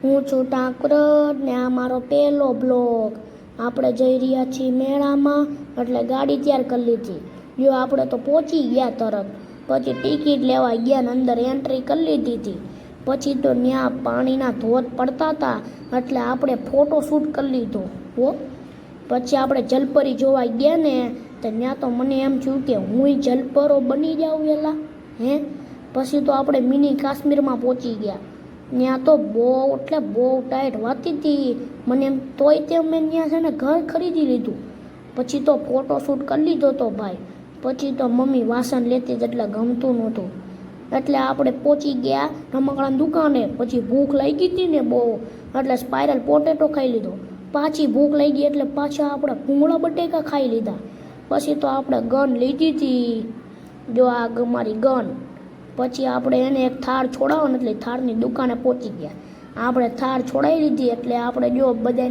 હું છું ટાંકરડ ને આ મારો પહેલો બ્લોગ. આપણે જઈ રહ્યા છીએ મેળામાં, એટલે ગાડી તૈયાર કરી લીધી. જો આપણે તો પહોંચી ગયા તરત. પછી ટિકિટ લેવા ગયા ને અંદર એન્ટ્રી કરી લીધી હતી. પછી તો ત્યાં પાણીના ધોધ પડતા હતા, એટલે આપણે ફોટોશૂટ કરી લીધો હો. પછી આપણે જલપરી જોવા ગયા ને, તો ત્યાં તો મને એમ થયું કે હું જલપરો બની જાઉં વેલા પછી તો આપણે મિની કાશ્મીરમાં પહોંચી ગયા. ત્યાં તો બહુ એટલે બહુ ટાઈટ વાતી હતી મને એમ, તોય તે મેં ત્યાં છે ને ઘર ખરીદી લીધું. પછી તો ફોટોશૂટ કરી લીધો તો ભાઈ. પછી તો મમ્મી વાસણ લેતી જ એટલે ગમતું નહોતું, એટલે આપણે પહોંચી ગયા રમકડાની દુકાને. પછી ભૂખ લાગી હતી ને બહુ, એટલે સ્પાઇરલ પોટેટો ખાઈ લીધો. પાછી ભૂખ લાગી એટલે પાછા આપણે ભૂંગળા બટેકા ખાઈ લીધા. પછી તો આપણે ગન લીધી હતી, જો આ મારી ગન. પછી આપણે એને એક થાળ છોડાવો ને એટલે થાળની દુકાને પહોંચી ગયા. આપણે થાળ છોડાવી લીધી એટલે આપણે જો બધા